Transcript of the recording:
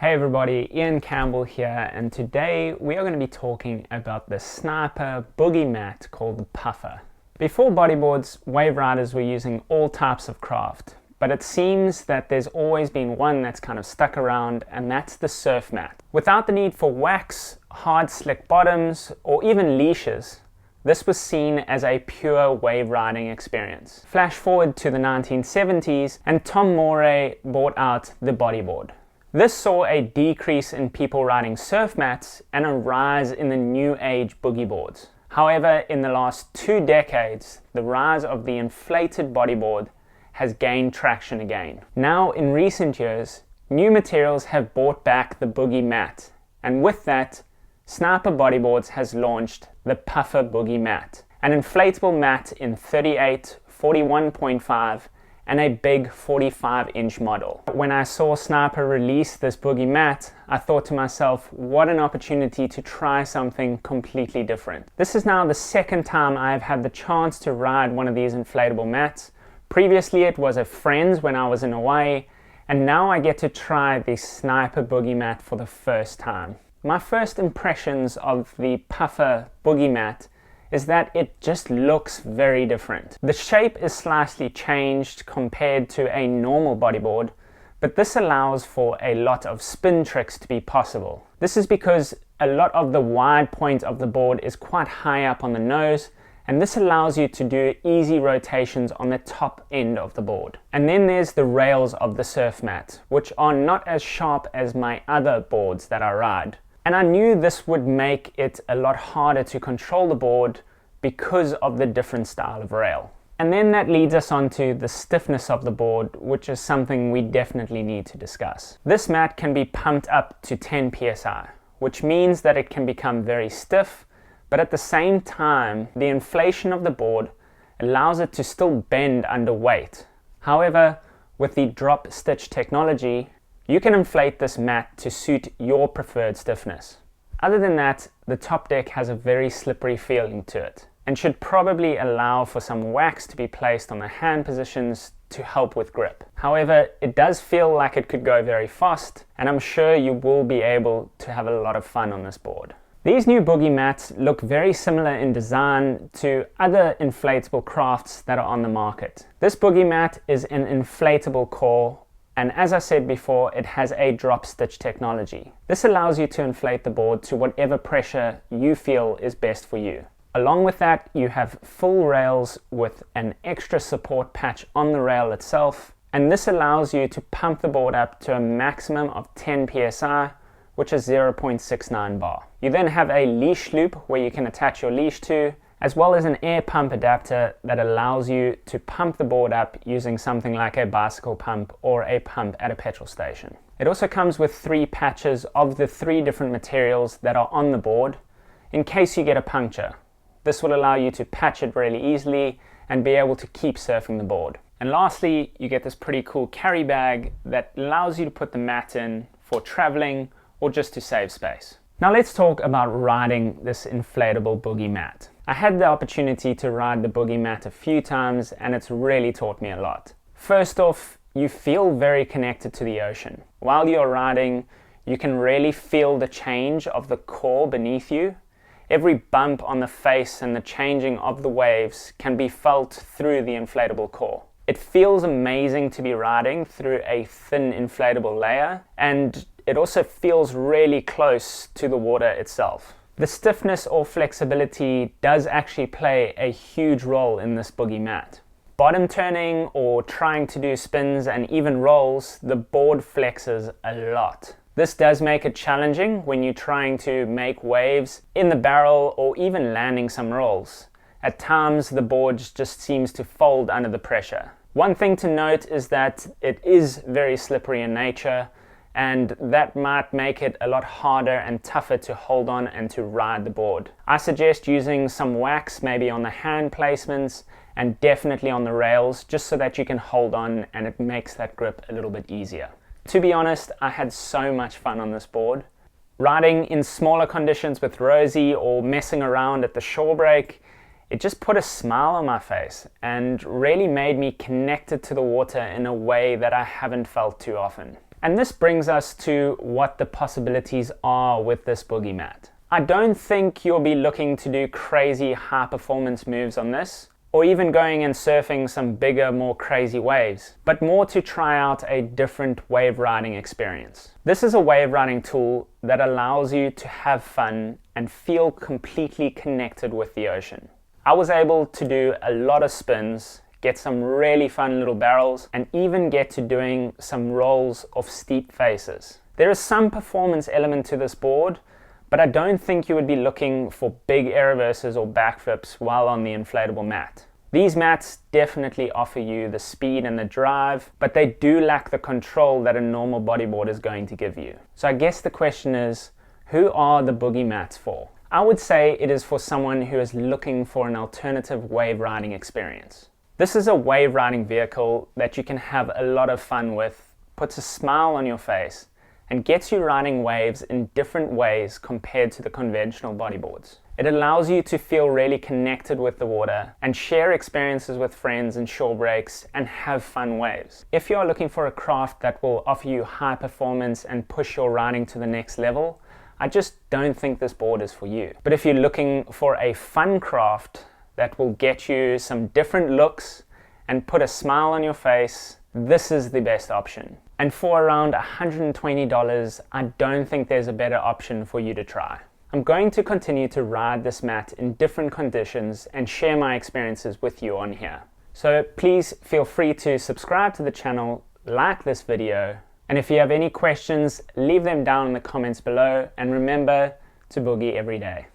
Hey everybody, Iain Campbell here, and today we are going to be talking about the sniper boogie mat called the Puffer. Before bodyboards, wave riders were using all types of craft, but it seems that there's always been one that's kind of stuck around, and that's the surf mat. Without the need for wax, hard slick bottoms, or even leashes, this was seen as a pure wave riding experience. Flash forward to the 1970s, and Tom Moray brought out the bodyboard. This saw a decrease in people riding surf mats and a rise in the new age boogie boards. However, in the last 2 decades, the rise of the inflated bodyboard has gained traction again. Now, in recent years, new materials have brought back the boogie mat, and with that, Sniper Bodyboards has launched the Puffer Boogie Mat, an inflatable mat in 38, 41.5, and a big 45-inch model. When I saw Sniper release this boogie mat, I thought to myself, what an opportunity to try something completely different. This is now the second time I've had the chance to ride one of these inflatable mats. Previously it was a friend's when I was in Hawaii, and now I get to try the Sniper boogie mat for the first time. My first impressions of the Puffer boogie mat is that it just looks very different. The shape is slightly changed compared to a normal bodyboard, but this allows for a lot of spin tricks to be possible. This is because a lot of the wide point of the board is quite high up on the nose, and this allows you to do easy rotations on the top end of the board. And then there's the rails of the surf mat, which are not as sharp as my other boards that I ride. And I knew this would make it a lot harder to control the board because of the different style of rail. And then that leads us on to the stiffness of the board, which is something we definitely need to discuss. This mat can be pumped up to 10 psi, which means that it can become very stiff, but at the same time, the inflation of the board allows it to still bend under weight. However, with the drop stitch technology, you can inflate this mat to suit your preferred stiffness. Other than that, the top deck has a very slippery feeling to it and should probably allow for some wax to be placed on the hand positions to help with grip. However, it does feel like it could go very fast, and I'm sure you will be able to have a lot of fun on this board. These new boogie mats look very similar in design to other inflatable crafts that are on the market. This boogie mat is an inflatable core, and as I said before, it has a drop stitch technology. This allows you to inflate the board to whatever pressure you feel is best for you. Along with that, you have full rails with an extra support patch on the rail itself, and this allows you to pump the board up to a maximum of 10 psi, which is 0.69 bar. You then have a leash loop where you can attach your leash to, as well as an air pump adapter that allows you to pump the board up using something like a bicycle pump or a pump at a petrol station. It also comes with 3 patches of the 3 different materials that are on the board in case you get a puncture. This will allow you to patch it really easily and be able to keep surfing the board. And lastly, you get this pretty cool carry bag that allows you to put the mat in for traveling or just to save space. Now let's talk about riding this inflatable boogie mat. I had the opportunity to ride the boogie mat a few times, and it's really taught me a lot. First off, you feel very connected to the ocean. While you're riding, you can really feel the change of the core beneath you. Every bump on the face and the changing of the waves can be felt through the inflatable core. It feels amazing to be riding through a thin inflatable layer, and it also feels really close to the water itself. The stiffness or flexibility does actually play a huge role in this boogie mat. Bottom turning or trying to do spins and even rolls, the board flexes a lot. This does make it challenging when you're trying to make waves in the barrel or even landing some rolls. At times, the board just seems to fold under the pressure. One thing to note is that it is very slippery in nature, and that might make it a lot harder and tougher to hold on and to ride the board. I suggest using some wax maybe on the hand placements and definitely on the rails, just so that you can hold on and it makes that grip a little bit easier. To be honest, I had so much fun on this board. Riding in smaller conditions with Rosie or messing around at the shore break, it just put a smile on my face and really made me connected to the water in a way that I haven't felt too often. And this brings us to what the possibilities are with this boogie mat. I don't think you'll be looking to do crazy high performance moves on this, or even going and surfing some bigger, more crazy waves, but more to try out a different wave riding experience. This is a wave riding tool that allows you to have fun and feel completely connected with the ocean. I was able to do a lot of spins, get some really fun little barrels, and even get to doing some rolls of steep faces. There is some performance element to this board, but I don't think you would be looking for big air reverses or backflips while on the inflatable mat. These mats definitely offer you the speed and the drive, but they do lack the control that a normal bodyboard is going to give you. So I guess the question is, who are the boogie mats for? I would say it is for someone who is looking for an alternative wave riding experience. This is a wave riding vehicle that you can have a lot of fun with, puts a smile on your face, and gets you riding waves in different ways compared to the conventional bodyboards. It allows you to feel really connected with the water and share experiences with friends and shore breaks and have fun waves. If you are looking for a craft that will offer you high performance and push your riding to the next level, I just don't think this board is for you. But if you're looking for a fun craft that will get you some different looks and put a smile on your face, this is the best option. And for around $120, I don't think there's a better option for you to try. I'm going to continue to ride this mat in different conditions and share my experiences with you on here. So please feel free to subscribe to the channel, like this video, and if you have any questions, leave them down in the comments below, and remember to boogie every day.